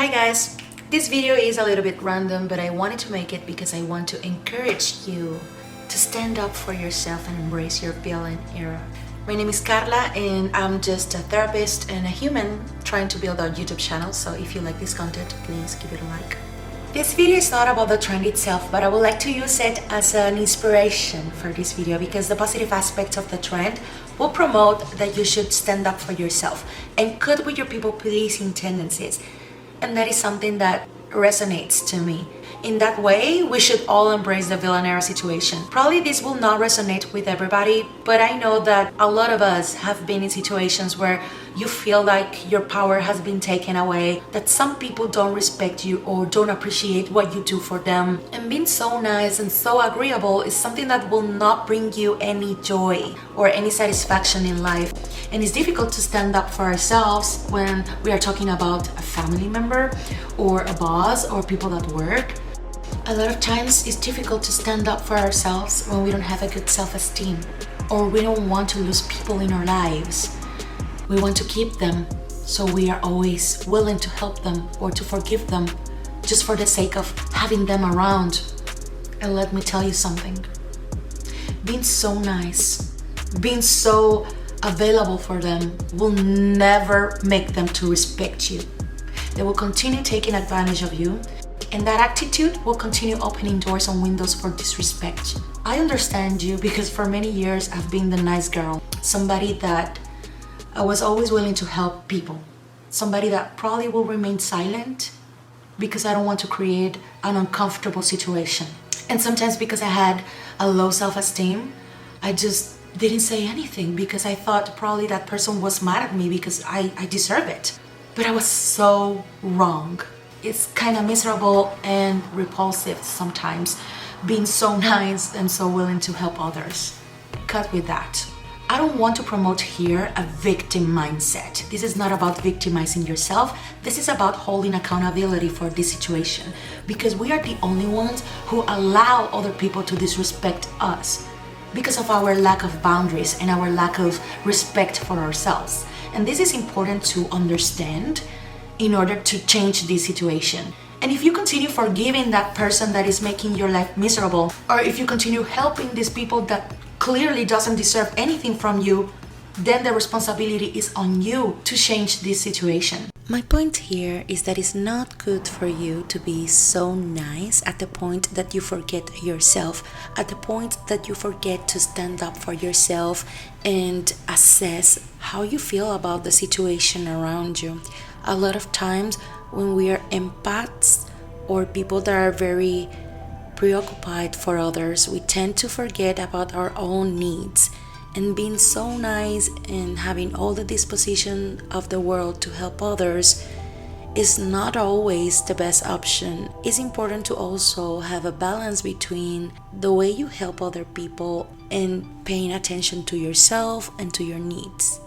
Hi guys, this video is a little bit random, but I wanted to make it because I want to encourage you to stand up for yourself and embrace your villain era. My name is Carla and I'm just a therapist and a human trying to build a YouTube channel, so if you like this content, please give it a like. This video is not about the trend itself, but I would like to use it as an inspiration for this video because the positive aspects of the trend will promote that you should stand up for yourself and cut with your people-pleasing tendencies. And that is something that resonates to me. In that way, we should all embrace the villain era situation. Probably this will not resonate with everybody, but I know that a lot of us have been in situations where you feel like your power has been taken away, that some people don't respect you or don't appreciate what you do for them. And being so nice and so agreeable is something that will not bring you any joy or any satisfaction in life. And it's difficult to stand up for ourselves when we are talking about a family member or a boss or people at work. A lot of times it's difficult to stand up for ourselves when we don't have a good self-esteem or we don't want to lose people in our lives. We want to keep them, so we are always willing to help them or to forgive them just for the sake of having them around. And let me tell you something. Being so nice, being so available for them will never make them to respect you. They will continue taking advantage of you, and that attitude will continue opening doors and windows for disrespect. I understand you because for many years I've been the nice girl, somebody that I was always willing to help people, somebody that probably will remain silent because I don't want to create an uncomfortable situation. And sometimes because I had a low self-esteem, I just didn't say anything because I thought probably that person was mad at me because I deserve it. But I was so wrong. It's kind of miserable and repulsive sometimes, being so nice and so willing to help others. Cut with that. I don't want to promote here a victim mindset. This is not about victimizing yourself. This is about holding accountability for this situation because we are the only ones who allow other people to disrespect us because of our lack of boundaries and our lack of respect for ourselves. And this is important to understand in order to change this situation. And if you continue forgiving that person that is making your life miserable, or if you continue helping these people that clearly doesn't deserve anything from you, then the responsibility is on you to change this situation. My point here is that it's not good for you to be so nice at the point that you forget yourself, at the point that you forget to stand up for yourself and assess how you feel about the situation around you. A lot of times when we are empaths or people that are very preoccupied for others, we tend to forget about our own needs. And being so nice and having all the disposition of the world to help others is not always the best option. It's important to also have a balance between the way you help other people and paying attention to yourself and to your needs.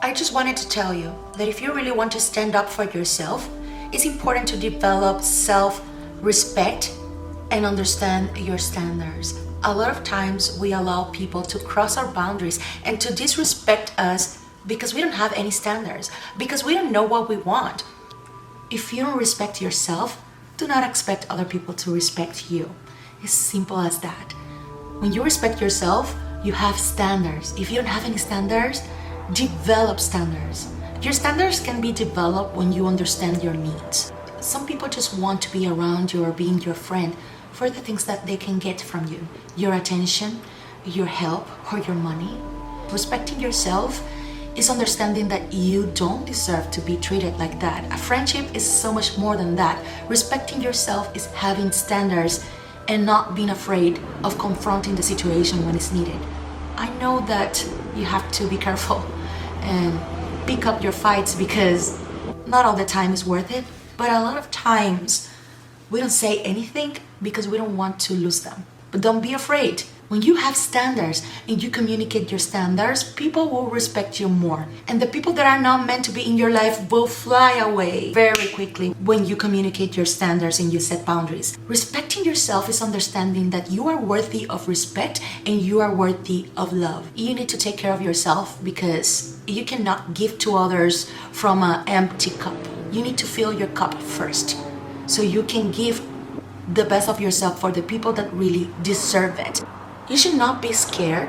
I just wanted to tell you that if you really want to stand up for yourself, it's important to develop self-respect and understand your standards. A lot of times we allow people to cross our boundaries and to disrespect us because we don't have any standards, because we don't know what we want. If you don't respect yourself, do not expect other people to respect you. It's simple as that. When you respect yourself, you have standards. If you don't have any standards, develop standards. Your standards can be developed when you understand your needs. Some people just want to be around you or being your friend for the things that they can get from you. Your attention, your help, or your money. Respecting yourself is understanding that you don't deserve to be treated like that. A friendship is so much more than that. Respecting yourself is having standards and not being afraid of confronting the situation when it's needed. I know that you have to be careful and pick up your fights because not all the time is worth it, but a lot of times we don't say anything because we don't want to lose them. But don't be afraid. When you have standards and you communicate your standards, people will respect you more. And the people that are not meant to be in your life will fly away very quickly when you communicate your standards and you set boundaries. Respecting yourself is understanding that you are worthy of respect and you are worthy of love. You need to take care of yourself because you cannot give to others from an empty cup. You need to fill your cup first so you can give the best of yourself for the people that really deserve it. You should not be scared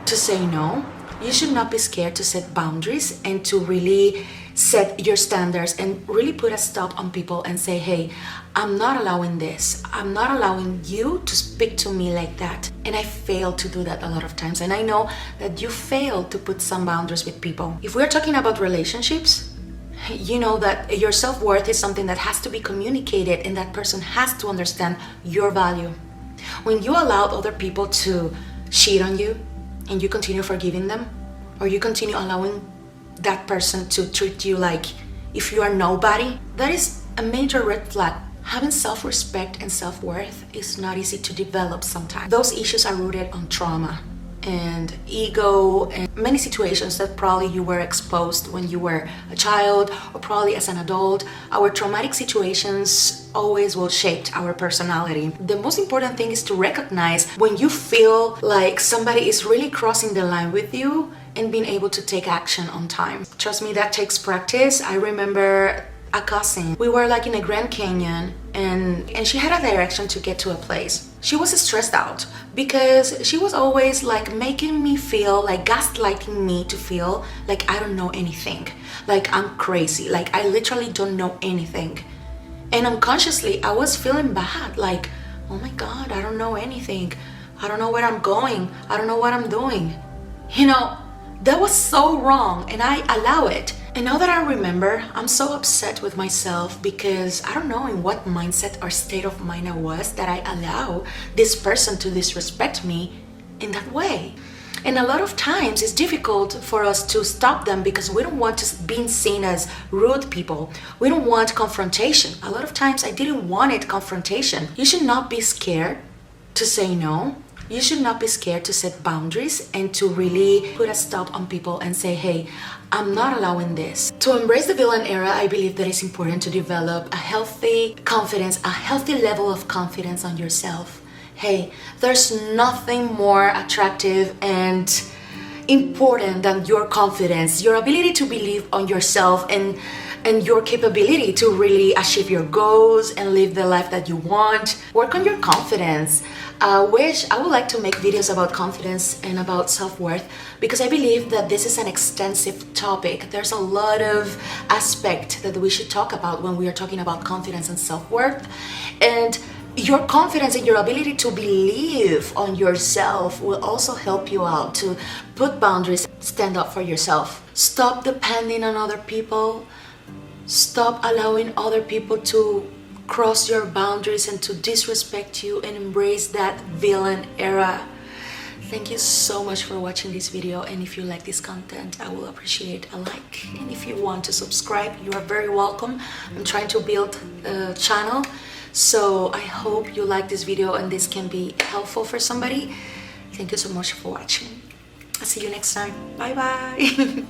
to say no. You should not be scared to set boundaries and to really set your standards and really put a stop on people and say, hey, I'm not allowing this. I'm not allowing you to speak to me like that. And I fail to do that a lot of times. And I know that you fail to put some boundaries with people. If we're talking about relationships, you know that your self-worth is something that has to be communicated, and that person has to understand your value. When you allow other people to cheat on you and you continue forgiving them, or you continue allowing that person to treat you like if you are nobody, that is a major red flag. Having self-respect and self-worth is not easy to develop sometimes. Those issues are rooted on trauma and ego and many situations that probably you were exposed when you were a child or probably as an adult. Our traumatic situations always will shape our personality. The most important thing is to recognize when you feel like somebody is really crossing the line with you and being able to take action on time. Trust me, that takes practice. I remember a cousin. We were like in a Grand Canyon and she had a direction to get to a place. She was stressed out because she was always like making me feel like gaslighting me to feel like I don't know anything, like I'm crazy, like I literally don't know anything. And unconsciously I was feeling bad, like, oh my God, I don't know anything. I don't know where I'm going. I don't know what I'm doing. You know, that was so wrong and I allow it. And now that I remember, I'm so upset with myself because I don't know in what mindset or state of mind I was that I allow this person to disrespect me in that way. And a lot of times it's difficult for us to stop them because we don't want to be seen as rude people. We don't want confrontation. A lot of times I didn't want it, confrontation. You should not be scared to say no. You should not be scared to set boundaries and to really put a stop on people and say, hey, I'm not allowing this. To embrace the villain era, I believe that it's important to develop a healthy confidence, a healthy level of confidence on yourself. Hey, there's nothing more attractive and important than your confidence, your ability to believe on yourself and your capability to really achieve your goals and live the life that you want. Work on your confidence. I would like to make videos about confidence and about self-worth because I believe that this is an extensive topic. There's a lot of aspects that we should talk about when we are talking about confidence and self-worth. And your confidence and your ability to believe on yourself will also help you out to put boundaries, stand up for yourself. Stop depending on other people. Stop allowing other people to cross your boundaries and to disrespect you, and embrace that villain era. Thank you so much for watching this video, and if you like this content, I will appreciate a like. And if you want to subscribe, you are very welcome. I'm trying to build a channel, so I hope you like this video and this can be helpful for somebody. Thank you so much for watching. I'll see you next time. Bye bye.